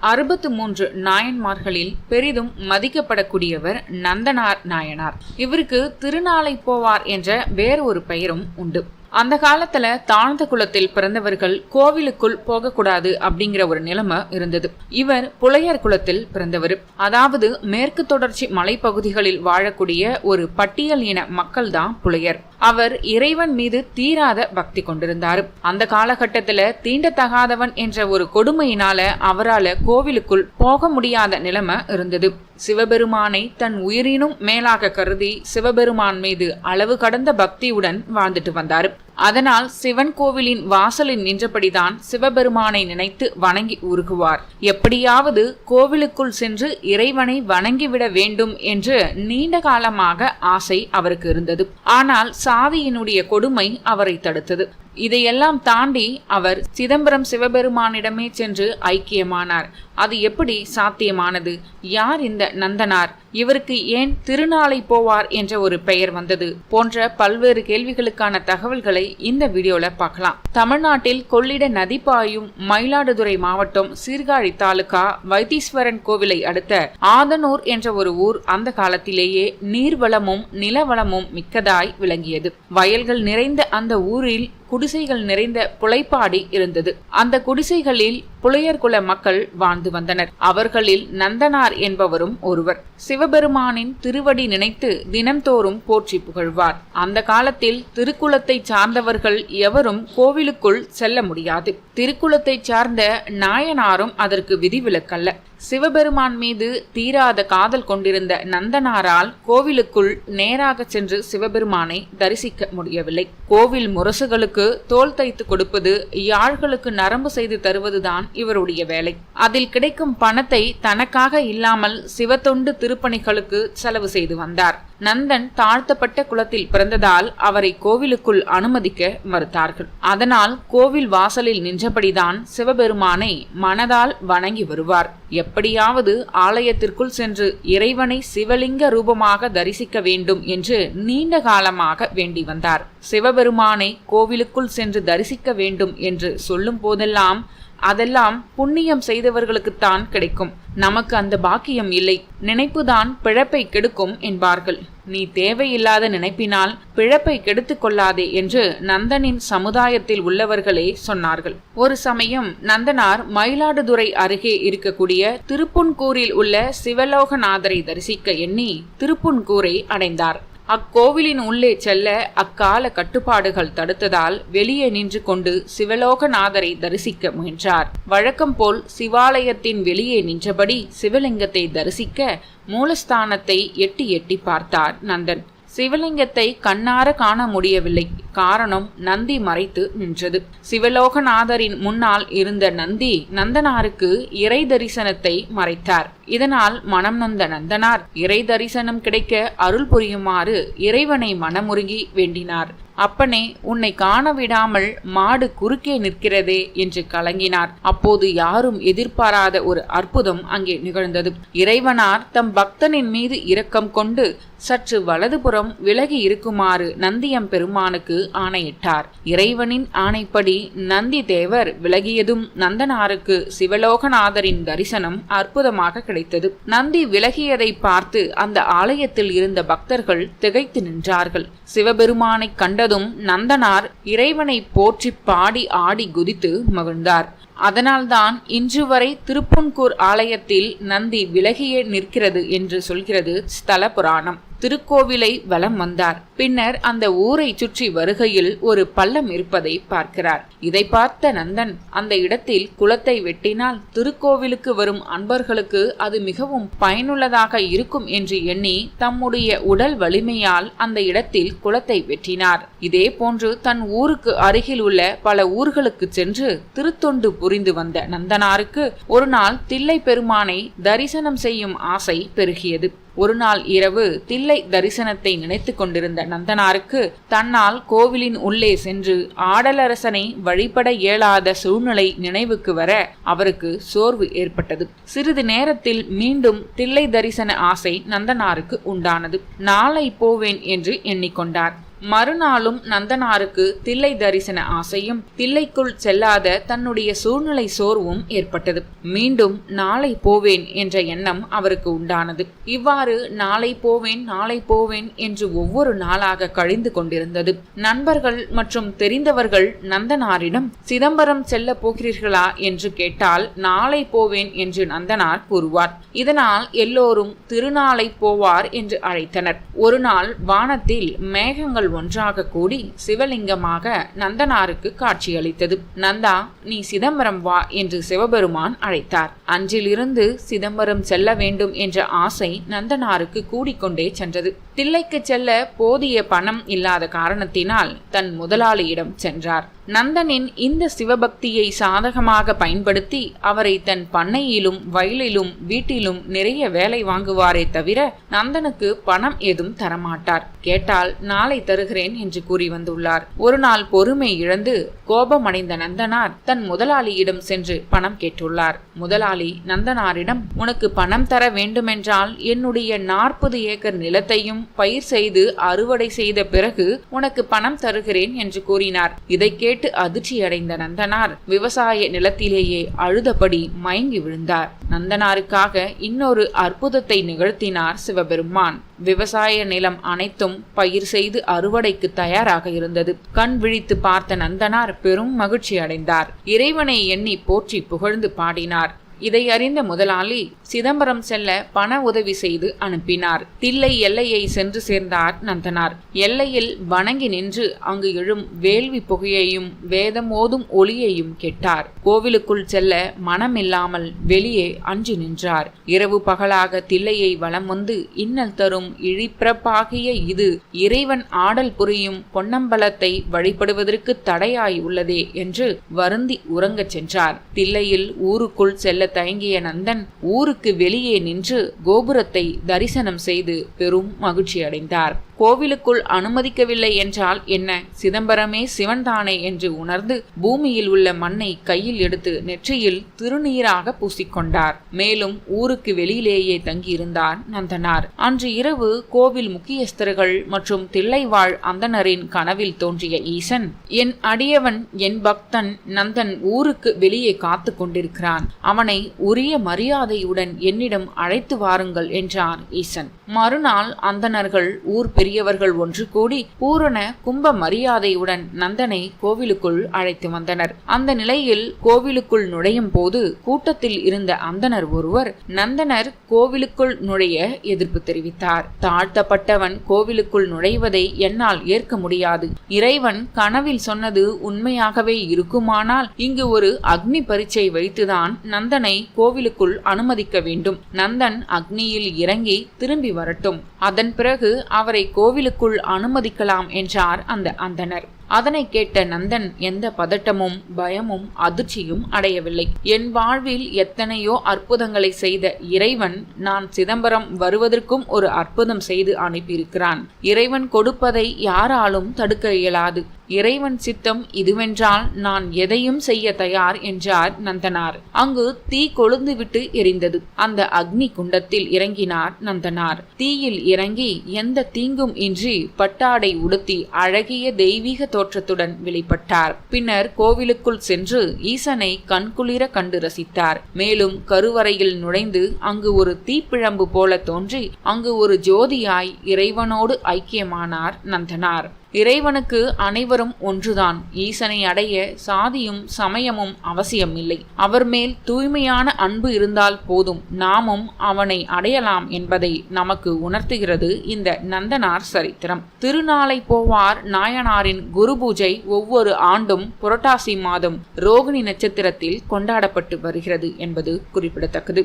63 நாயன்மார்களில் பெரிதும் மதிக்கப்படக்கூடியவர் நந்தனார் நாயனார். இவருக்கு திருநாளை போவார் என்ற வேறு ஒரு பெயரும் உண்டு. அந்த காலத்துல தாழ்ந்த குலத்தில் பிறந்தவர்கள் கோவிலுக்குள் போகக்கூடாது அப்படிங்கிற ஒரு நிலைமை இருந்தது. இவர் புலையர் குலத்தில் பிறந்தவர். அதாவது மேற்கு தொடர்ச்சி மலைப்பகுதிகளில் வாழக்கூடிய ஒரு பட்டியல் இன மக்கள் தான் புலையர். அவர் இறைவன் மீது தீராத பக்தி கொண்டிருந்தார். அந்த காலகட்டத்துல தீண்டத்தகாதவன் என்ற ஒரு கொடுமையினால அவரால் கோவிலுக்குள் போக முடியாத நிலைமை இருந்தது. சிவபெருமானை தன் உயிரினும் மேலாக கருதி சிவபெருமான் மீது அளவு கடந்த பக்தியுடன் வாழ்ந்துட்டு வந்தார். அதனால் சிவன் கோவிலின் வாசலில் நின்றபடிதான் சிவபெருமானை நினைத்து வணங்கி உருகுவார். எப்படியாவது கோவிலுக்குள் சென்று இறைவனை வணங்கிவிட வேண்டும் என்று நீண்ட காலமாக ஆசை அவருக்கு இருந்தது. ஆனால் சாதியினுடைய கொடுமை அவரை தடுத்தது. இதையெல்லாம் தாண்டி அவர் சிதம்பரம் சிவபெருமானிடமே சென்று ஐக்கியமானார். அது எப்படி சாத்தியமானது? யார் இந்த நந்தனார்? இவருக்கு ஏன் திருநாளை போவார் என்ற ஒரு பெயர் வந்தது? போன்ற பல்வேறு கேள்விகளுக்கான தகவல்களை இந்த வீடியோல பார்க்கலாம். தமிழ்நாட்டில் கொள்ளிட நதி பாயும் மயிலாடுதுறை மாவட்டம் சீர்காழி தாலுகா வைத்தீஸ்வரன் கோவிலை அடுத்த ஆதனூர் என்ற ஒரு ஊர் அந்த காலத்திலேயே நீர்வளமும் நிலவளமும் மிக்கதாய் விளங்கியது. வயல்கள் நிறைந்த அந்த ஊரில் குடிசைகள் நிறைந்த புலைப்பாடி இருந்தது. அந்த குடிசைகளில் புலையர் குல மக்கள் வாழ்ந்து வந்தனர். அவர்களில் நந்தனார் என்பவரும் ஒருவர். சிவபெருமானின் திருவடி நினைத்து தினம்தோறும் போற்றி புகழ்வார். அந்த காலத்தில் திருக்குலத்தை சார்ந்தவர்கள் எவரும் கோவிலுக்குள் செல்ல முடியாது. திருக்குலத்தை சார்ந்த நாயனாரும் அதற்கு விதிவிலக்கல்ல. சிவபெருமான் மீது தீராத காதல் கொண்டிருந்த நந்தனாரால் கோவிலுக்குள் நேராக சென்று சிவபெருமானை தரிசிக்க முடியவில்லை. கோவில் முரசுகளுக்கு தோல் தைத்து கொடுப்பது, யாழ்களுக்கு நரம்பு செய்து தருவதுதான் இவருடைய வேலை. அதில் கிடைக்கும் பணத்தை தனக்காக இல்லாமல் சிவத்தொண்டு திருப்பணிகளுக்கு செலவு செய்து வந்தார். நந்தன் தாழ்த்தப்பட்ட குலத்தில் பிறந்ததால் அவரை கோவிலுக்குள் அனுமதிக்க மறுத்தார்கள். அதனால் கோவில் வாசலில் நின்றபடிதான் சிவபெருமானை மனதால் வணங்கி வருவார். எப்படியாவது ஆலயத்திற்குள் சென்று இறைவனை சிவலிங்க ரூபமாக தரிசிக்க வேண்டும் என்று நீண்ட காலமாக வேண்டி வந்தார். சிவபெருமானை கோவிலுக்குள் சென்று தரிசிக்க வேண்டும் என்று சொல்லும் போதெல்லாம் அதெல்லாம் புண்ணியம் செய்தவர்களுக்குத்தான் கிடைக்கும், நமக்கு அந்த பாக்கியம் இல்லை, நினைப்புதான் பிழப்பை கெடுக்கும் என்பார்கள். நீ தேவையில்லாத நினைப்பினால் பிழப்பை கெடுத்து கொள்ளாதே என்று நந்தனின் சமுதாயத்தில் உள்ளவர்களே சொன்னார்கள். ஒரு சமயம் நந்தனார் மயிலாடுதுறை அருகே இருக்கக்கூடிய திருப்புன்கூரில் உள்ள சிவலோகநாதரை தரிசிக்க எண்ணி திருப்புன்கூரை அடைந்தார். அக்கோவிலின் உள்ளே செல்ல அக்கால கட்டுப்பாடுகள் தடுத்ததால் வெளியே நின்று கொண்டு சிவலோகநாதரை தரிசிக்க முயன்றார். வழக்கம் போல் சிவாலயத்தின் வெளியே நின்றபடி சிவலிங்கத்தை தரிசிக்க மூலஸ்தானத்தை எட்டி எட்டி பார்த்தார் நந்தன். சிவலிங்கத்தை கண்ணார காண முடியவில்லை. காரணம், நந்தி மறைத்து நின்றது. சிவலோகநாதரின் முன்னால் இருந்த நந்தி நந்தனாருக்கு இறை தரிசனத்தை மறைத்தார். இதனால் மனம் நொந்த நந்தனார் இறை தரிசனம் கிடைக்க அருள் புரியுமாறு இறைவனை மனமுருகி வேண்டினார். அப்பனே, உன்னை காண விடாமல் மாடு குறுக்கே நிற்கிறதே என்று கலங்கினார். அப்போது யாரும் எதிர்பாராத ஒரு அற்புதம் அங்கே நிகழ்ந்தது. இறைவனார் தம் பக்தனின் மீது இரக்கம் கொண்டு சற்று வலதுபுறம் விலகி இருக்குமாறு நந்தியம் பெருமானுக்கு ஆணையிட்டார். இறைவனின் ஆணைப்படி நந்தி தேவர் விலகியதும் நந்தனாருக்கு சிவலோகநாதரின் தரிசனம் அற்புதமாக கிடைத்தது. நந்தி விலகியதை பார்த்து அந்த ஆலயத்தில் இருந்த பக்தர்கள் திகைத்து நின்றார்கள். சிவபெருமானை கண்டதும் நந்தனார் இறைவனை போற்றி பாடி ஆடி குதித்து மகிழ்ந்தார். அதனால்தான் இன்று வரை திருப்புன்கூர் ஆலயத்தில் நந்தி விலகியே நிற்கிறது என்று சொல்கிறது ஸ்தல புராணம். திருக்கோவிலை வலம் வந்தார். பின்னர் அந்த ஊரை சுற்றி வருகையில் ஒரு பள்ளம் இருப்பதை பார்க்கிறார். இதை பார்த்த நந்தன் அந்த இடத்தில் குளத்தை வெட்டினால் திருக்கோவிலுக்கு வரும் அன்பர்களுக்கு அது மிகவும் பயனுள்ளதாக இருக்கும் என்று எண்ணி தம்முடைய உடல் வலிமையால் அந்த இடத்தில் குளத்தை வெட்டினார். இதே போன்று தன் ஊருக்கு அருகில் உள்ள பல ஊர்களுக்கு சென்று திருத்தொண்டு புரிந்து வந்த நந்தனாருக்கு ஒரு நாள் தில்லை பெருமானை தரிசனம் செய்யும் ஆசை பெருகியது. ஒரு நாள் இரவு தில்லை தரிசனத்தை நினைத்து கொண்டிருந்த நந்தனாருக்கு தன்னால் கோவிலின் உள்ளே சென்று ஆடலரசனை வழிபட இயலாத சூழ்நிலை நினைவுக்கு வர அவருக்கு சோர்வு ஏற்பட்டது. சிறிது நேரத்தில் மீண்டும் தில்லை தரிசன ஆசை நந்தனாருக்கு உண்டானது. நாளை போவேன் என்று எண்ணிக்கொண்டார். மறுநாளும் நந்தனாருக்கு தில்லை தரிசன ஆசையும் தில்லைக்குள் செல்லாத தன்னுடைய சூழ்நிலை சோர்வும் ஏற்பட்டது. மீண்டும் நாளை போவேன் என்ற எண்ணம் அவருக்கு உண்டானது. இவ்வாறு நாளை போவேன் என்று ஒவ்வொரு நாளாக கழிந்து கொண்டிருந்தது. நண்பர்கள் மற்றும் தெரிந்தவர்கள் நந்தனாரிடம் சிதம்பரம் செல்ல போகிறீர்களா என்று கேட்டால் நாளை போவேன் என்று நந்தனார் கூறுவார். இதனால் எல்லோரும் திருநாளை போவார் என்று அழைத்தனர். ஒரு நாள் வானத்தில் மேகங்கள் ஒன்றாக கூடி சிவலிங்கமாக நந்தனாருக்கு காட்சியளித்தது. நந்தா, நீ சிதம்பரம் வா என்று சிவபெருமான் அழைத்தார். அன்றிலிருந்து சிதம்பரம் செல்ல வேண்டும் என்ற ஆசை நந்தனாருக்கு கூடிக்கொண்டே சென்றது. தில்லைக்கு செல்ல போதிய பணம் இல்லாத காரணத்தினால் தன் முதலாளியிடம் சென்றார். நந்தனின் இந்த சிவபக்தியை சாதகமாக பயன்படுத்தி அவரை தன் பண்ணையிலும் வயலிலும் வீட்டிலும் நிறைய வேலை வாங்குவாரே தவிர நந்தனுக்கு பணம் ஏதும் தரமாட்டார். கேட்டால் நாளை தருகிறேன் என்று கூறி வந்துள்ளார். ஒரு நாள் பொறுமை இழந்து கோபமடைந்த நந்தனார் தன் முதலாளியிடம் சென்று பணம் கேட்டுள்ளார். முதலாளி நந்தனாரிடம், உனக்கு பணம் தர வேண்டுமென்றால் என்னுடைய 40 ஏக்கர் நிலத்தையும் பயிர் செய்து அறுவடை செய்த பிறகு உனக்கு பணம் தருகிறேன் என்று கூறினார். இதை கேட்டு அதிர்ச்சி அடைந்த நந்தனார் விவசாய நிலத்திலேயே அழுதபடி மயங்கி விழுந்தார். நந்தனாருக்காக இன்னொரு அற்புதத்தை நிகழ்த்தினார் சிவபெருமான். விவசாய நிலம் அனைத்தும் பயிர் செய்து அறுவடைக்கு தயாராக இருந்தது. கண் விழித்து பார்த்த நந்தனார் பெரும் மகிழ்ச்சி அடைந்தார். இறைவனை எண்ணி போற்றி புகழ்ந்து பாடினார். இதை அறிந்த முதலாளி சிதம்பரம் செல்ல பண உதவி செய்து அனுப்பினார். தில்லை எல்லையை சென்று சேர்ந்தார் நந்தனார். எல்லையில் வணங்கி நின்று அங்கு எழும் வேள்வி புகையையும் வேதம் ஓதும் ஒளியையும் கேட்டார். கோவிலுக்குள் செல்ல மனமில்லாமல் வெளியே அஞ்சு நின்றார். இரவு பகலாக தில்லையை வலம் வந்து இன்னல் தரும் இழிப்பிறப்பாகிய இது இறைவன் ஆடல் புரியும் பொன்னம்பலத்தை வழிபடுவதற்கு தடையாய் உள்ளதே என்று வருந்தி உறங்கச் சென்றார். தில்லையில் ஊருக்குள் செல்ல தயங்கிய நந்தன் ஊருக்கு வெளியே நின்று கோபுரத்தை தரிசனம் செய்து பெரும் மகிழ்ச்சி அடைந்தார். கோவிலுக்குள் அனுமதிக்கவில்லை என்றால் என்ன, சிதம்பரமே சிவன்தானே என்று உணர்ந்து பூமியில் உள்ள மண்ணை கையில் எடுத்து நெற்றியில் திருநீராக பூசிக்கொண்டார். மேலும் ஊருக்கு வெளியிலேயே தங்கியிருந்தார் நந்தனார். அன்று இரவு கோவில் முக்கியஸ்தர்கள் மற்றும் தில்லைவாழ் அந்தனரின் கனவில் தோன்றிய ஈசன், என் அடியவன் என் பக்தன் நந்தன் ஊருக்கு வெளியே காத்து கொண்டிருக்கிறான், அவனை உரிய மரியாதையுடன் என்னிடம் அழைத்து வாருங்கள் என்றார் ஈசன். மறுநாள் அந்தணர்கள் ஊர் பெரியவர்கள் ஒன்று கூடி பூரண கும்ப மரியாதையுடன் நந்தனை கோவிலுக்குள் அழைத்து வந்தனர். அந்த நிலையில் கோவிலுக்குள் நுழையும் போது கூட்டத்தில் இருந்த அந்தணர் ஒருவர் நந்தனர் கோவிலுக்குள் நுழைய எதிர்ப்பு தெரிவித்தார். தாழ்த்தப்பட்டவன் கோவிலுக்குள் நுழைவதை என்னால் ஏற்க முடியாது. இறைவன் கனவில் சொன்னது உண்மையாகவே இருக்குமானால் இங்கு ஒரு அக்னி பரீட்சை வைத்துதான் நந்தனை கோவிலுக்குள் அனுமதிக்க வேண்டும். நந்தன் அக்னியில் இறங்கி திரும்பி வரட்டும், அதன் பிறகு அவரை கோவிலுக்குள் அனுமதிக்கலாம் என்றார் அந்த அந்தணர். அதனை கேட்ட நந்தன் எந்த பதட்டமும் பயமும் அதிர்ச்சியும் அடையவில்லை. என் வாழ்வில் எத்தனையோ அற்புதங்களை செய்த இறைவன் நான் சிதம்பரம் வருவதற்கும் ஒரு அற்புதம் செய்து அனுப்பியிருக்கிறான். இறைவன் கொடுப்பதை யாராலும் தடுக்க இயலாது. இறைவன் சித்தம் இதுவென்றால் நான் எதையும் செய்ய தயார் என்றார் நந்தனார். அங்கு தீ கொழுந்துவிட்டு எரிந்தது. அந்த அக்னி குண்டத்தில் இறங்கினார் நந்தனார். தீயில் இறங்கி எந்த தீங்கும் இன்றி பட்டாடை உடுத்தி அழகிய தெய்வீக தோற்றத்துடன் வெளிப்பட்டார். பின்னர் கோவிலுக்குள் சென்று ஈசனை கண்குளிர கண்டு ரசித்தார். மேலும் கருவறையில் நுழைந்து அங்கு ஒரு தீப்பிழம்பு போல தோன்றி அங்கு ஒரு ஜோதியாய் இறைவனோடு ஐக்கியமானார் நந்தனார். இறைவனுக்கு அனைவரும் ஒன்றுதான். ஈசனை அடைய சாதியும் சமயமும் அவசியம் இல்லை. அவர் மேல் தூய்மையான அன்பு இருந்தால் போதும், நாமும் அவனை அடையலாம் என்பதை நமக்கு உணர்த்துகிறது இந்த நந்தனார் சரித்திரம். திருநாளை போவார் நாயனாரின் குரு பூஜை ஒவ்வொரு ஆண்டும் புரட்டாசி மாதம் ரோகிணி நட்சத்திரத்தில் கொண்டாடப்பட்டு வருகிறது என்பது குறிப்பிடத்தக்கது.